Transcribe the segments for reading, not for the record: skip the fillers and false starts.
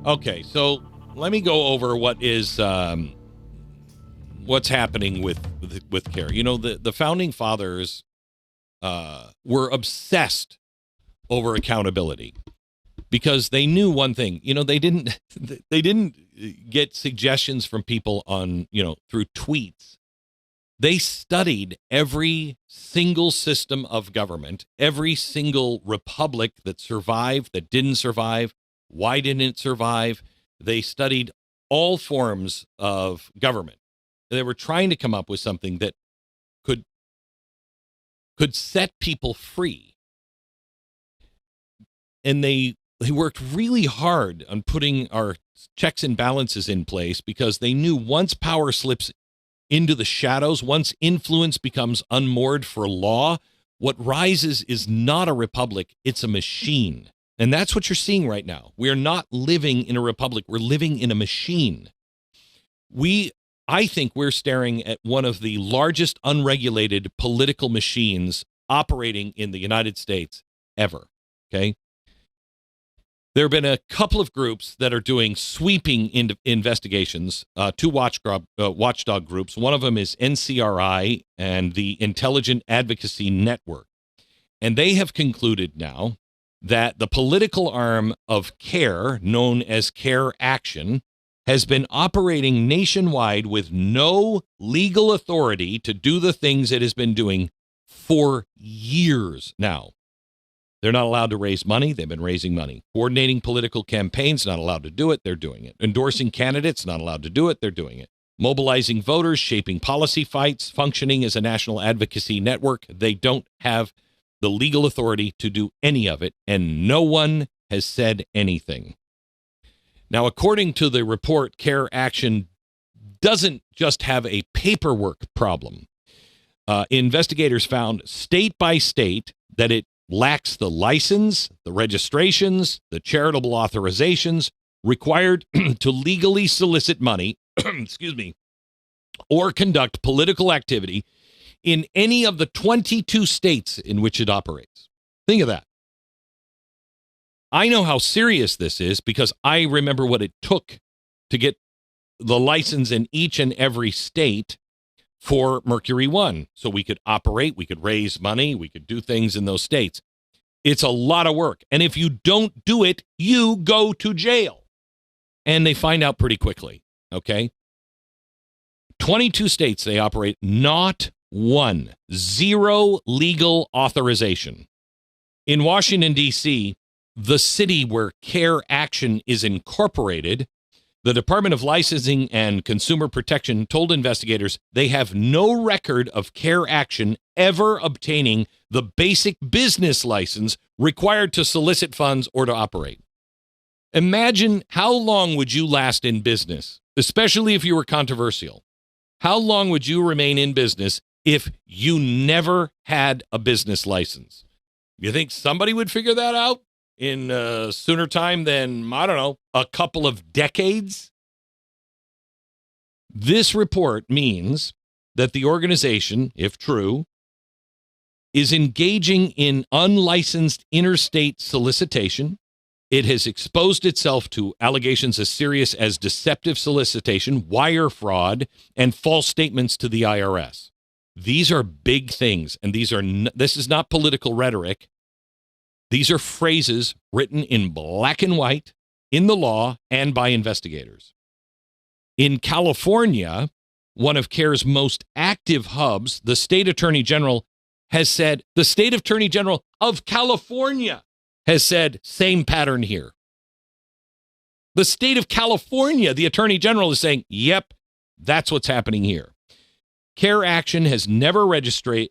Okay, so let me go over what is what's happening with CAIR. You know, the founding fathers were obsessed over accountability because they knew one thing. You know, they didn't get suggestions from people on, you know, through tweets. They studied every single system of government, every single republic that survived, that didn't survive. Why didn't it survive? They studied all forms of government. They were trying to come up with something that could set people free. And they worked really hard on putting our checks and balances in place because they knew once power slips into the shadows, once influence becomes unmoored for law, what rises is not a republic, it's a machine. And that's what you're seeing right now. We are not living in a republic. We're living in a machine. I think we're staring at one of the largest unregulated political machines operating in the United States ever. Okay. There have been a couple of groups that are doing sweeping investigations, two watchdog groups. One of them is NCRI and the Intelligent Advocacy Network. And they have concluded now that the political arm of CAIR, known as CAIR Action, has been operating nationwide with no legal authority to do the things it has been doing for years now. They're not allowed to raise money. They've been raising money. Coordinating political campaigns, not allowed to do it. They're doing it. Endorsing candidates, not allowed to do it. They're doing it. Mobilizing voters, shaping policy fights, functioning as a national advocacy network. They don't have the legal authority to do any of it, and no one has said anything. Now, according to the report, CAIR Action doesn't just have a paperwork problem. Investigators found state by state that it lacks the license, the registrations, the charitable authorizations required to legally solicit money, excuse me, or conduct political activity in any of the 22 states in which it operates. Think of that. I know how serious this is because I remember what it took to get the license in each and every state for Mercury One. So we could operate, we could raise money, we could do things in those states. It's a lot of work. And if you don't do it, you go to jail. And they find out pretty quickly, okay? 22 states they operate, not one, zero legal authorization. In Washington, D.C., the city where CAIR Action is incorporated, the Department of Licensing and Consumer Protection told investigators they have no record of CAIR Action ever obtaining the basic business license required to solicit funds or to operate. Imagine how long would you last in business, especially if you were controversial. How long would you remain in business if you never had a business license? You think somebody would figure that out in sooner time than, I don't know, a couple of decades? This report means that the organization, if true, is engaging in unlicensed interstate solicitation. It has exposed itself to allegations as serious as deceptive solicitation, wire fraud, and false statements to the IRS. These are big things, and this is not political rhetoric. These are phrases written in black and white in the law and by investigators. In California, one of CAIR's most active hubs, the state attorney general has said, the state attorney general of California has said, same pattern here. The state of California, the attorney general is saying, yep, that's what's happening here. CAIR Action has never registered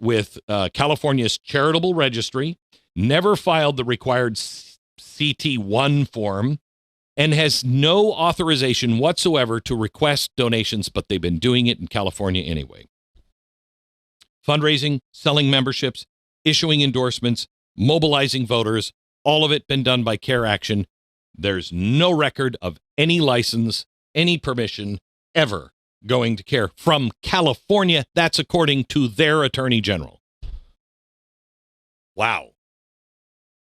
with California's charitable registry, never filed the required CT1 form, and has no authorization whatsoever to request donations, but they've been doing it in California anyway. Fundraising, selling memberships, issuing endorsements, mobilizing voters, all of it been done by CAIR Action. There's no record of any license, any permission ever going to CAIR from California. That's according to their attorney general. Wow.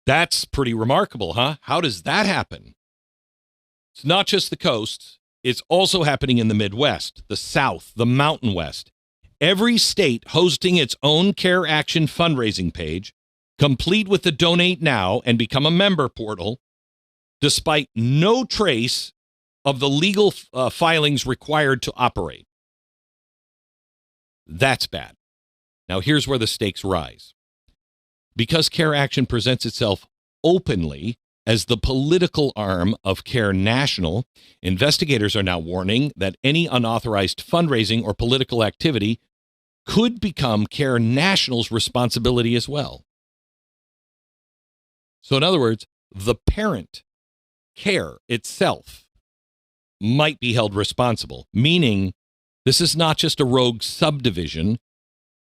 That's pretty remarkable, huh? How does that happen? It's not just the coasts. It's also happening in the Midwest, the South, the Mountain West. Every state hosting its own CAIR Action fundraising page, complete with the Donate Now and Become a Member portal, despite no trace of the legal filings required to operate. That's bad. Now, here's where the stakes rise. Because CAIR Action presents itself openly as the political arm of CAIR National, investigators are now warning that any unauthorized fundraising or political activity could become CAIR National's responsibility as well. So in other words, the parent, CAIR itself, might be held responsible, meaning this is not just a rogue subdivision.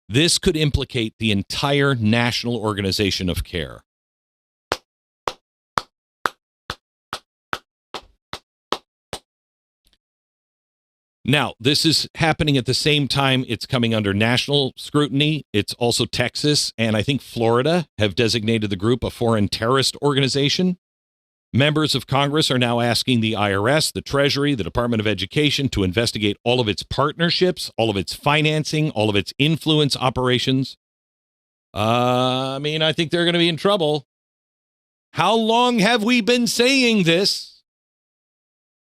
This could implicate the entire national organization of CAIR. Now, this is happening at the same time it's coming under national scrutiny. It's also Texas and I think Florida have designated the group a foreign terrorist organization. Members of Congress are now asking the IRS, the Treasury, the Department of Education to investigate all of its partnerships, all of its financing, all of its influence operations. I think they're going to be in trouble. How long have we been saying this?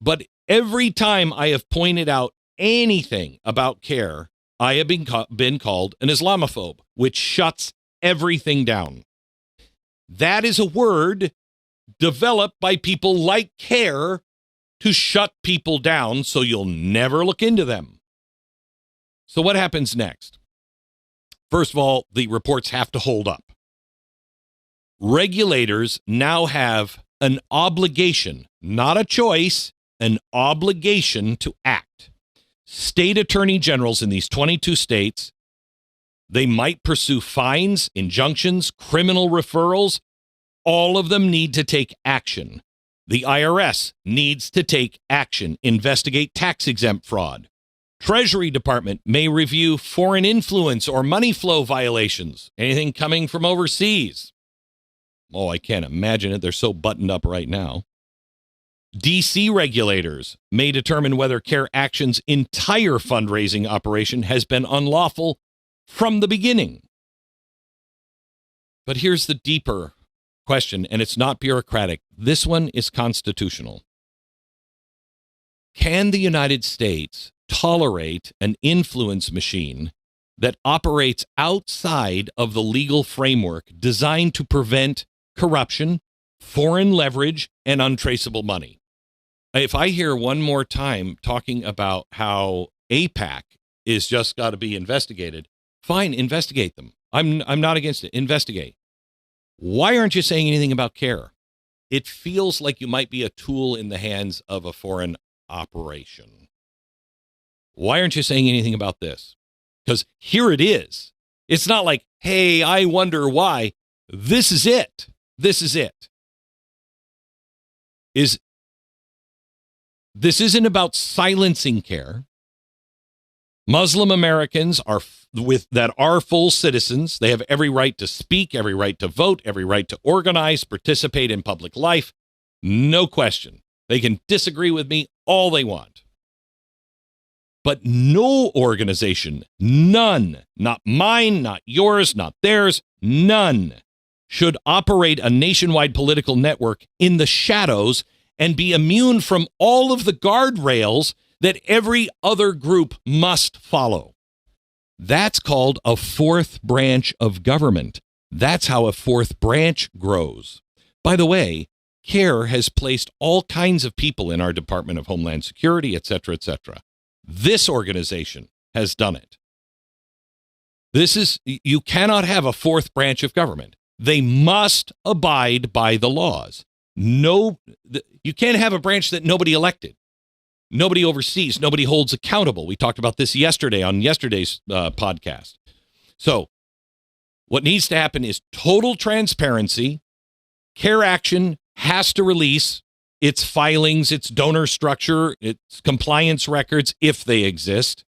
But every time I have pointed out anything about CAIR, I have been called an Islamophobe, which shuts everything down. That is a word developed by people like CAIR to shut people down so you'll never look into them. So what happens next? First of all, the reports have to hold up. Regulators now have an obligation, not a choice, an obligation to act. State attorney generals in these 22 states, they might pursue fines, injunctions, criminal referrals. All of them need to take action. The IRS needs to take action, investigate tax-exempt fraud. Treasury Department may review foreign influence or money flow violations, anything coming from overseas. Oh, I can't imagine it. They're so buttoned up right now. D.C. regulators may determine whether CAIR Action's entire fundraising operation has been unlawful from the beginning. But here's the deeper question, and it's not bureaucratic. This one is constitutional. Can the United States tolerate an influence machine that operates outside of the legal framework designed to prevent corruption, foreign leverage, and untraceable money? If I hear one more time talking about how AIPAC is just got to be investigated, fine, investigate them. I'm not against it. Investigate. Why aren't you saying anything about CAIR? It feels like you might be a tool in the hands of a foreign operation. Why aren't you saying anything about this? Because here it is. It's not like, hey, I wonder why. This is it. This is it. This isn't about silencing CAIR. Muslim Americans are full citizens. They have every right to speak, every right to vote, every right to organize, participate in public life. No question. They can disagree with me all they want. But no organization, none, not mine, not yours, not theirs, none, should operate a nationwide political network in the shadows and be immune from all of the guardrails that every other group must follow. That's called a fourth branch of government. That's how a fourth branch grows. By the way, CAIR has placed all kinds of people in our Department of Homeland Security, et cetera, et cetera. This organization has done it. You cannot have a fourth branch of government. They must abide by the laws. You can't have a branch that nobody elected. Nobody oversees. Nobody holds accountable. We talked about this yesterday on yesterday's podcast. So what needs to happen is total transparency. CAIR Action has to release its filings, its donor structure, its compliance records, if they exist.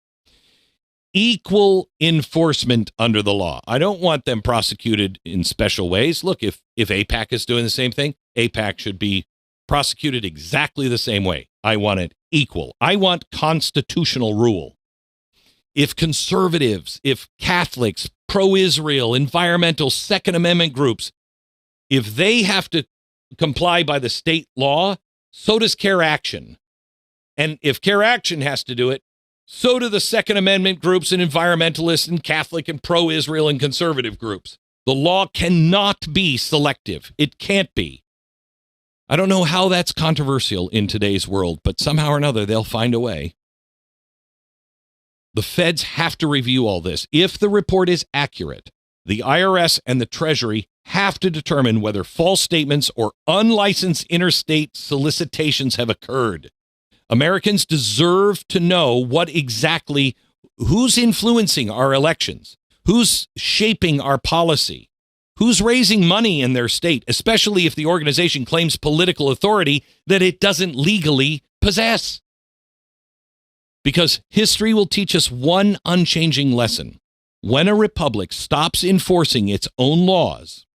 Equal enforcement under the law. I don't want them prosecuted in special ways. Look, if AIPAC is doing the same thing, AIPAC should be prosecuted exactly the same way. I want it equal. I want constitutional rule. If conservatives, if Catholics, pro-Israel, environmental, Second Amendment groups, if they have to comply by the state law, so does CAIR Action. And if CAIR Action has to do it, so do the Second Amendment groups and environmentalists and Catholic and pro-Israel and conservative groups. The law cannot be selective. It can't be. I don't know how that's controversial in today's world, but somehow or another, they'll find a way. The feds have to review all this. If the report is accurate, the IRS and the Treasury have to determine whether false statements or unlicensed interstate solicitations have occurred. Americans deserve to know who's influencing our elections, who's shaping our policy, who's raising money in their state, especially if the organization claims political authority that it doesn't legally possess. Because history will teach us one unchanging lesson. When a republic stops enforcing its own laws,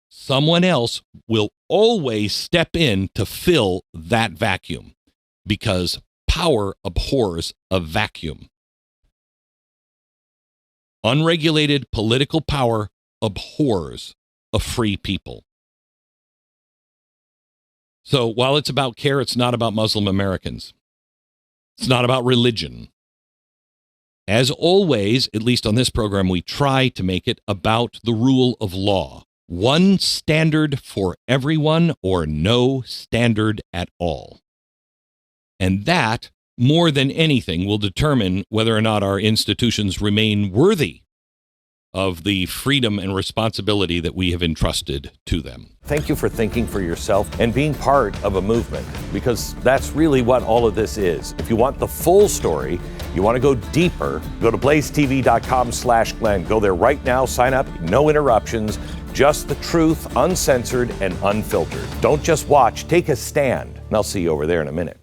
someone else will always step in to fill that vacuum, because power abhors a vacuum. Unregulated political power abhors a free people. So while it's about CAIR, it's not about Muslim Americans. It's not about religion. As always, at least on this program, we try to make it about the rule of law. One standard for everyone, or no standard at all. And that, more than anything, will determine whether or not our institutions remain worthy of the freedom and responsibility that we have entrusted to them. Thank you for thinking for yourself and being part of a movement, because that's really what all of this is. If you want the full story, you want to go deeper, go to blazetv.com/Glenn. Go there right now, sign up, no interruptions, just the truth, uncensored and unfiltered. Don't just watch, take a stand. And I'll see you over there in a minute.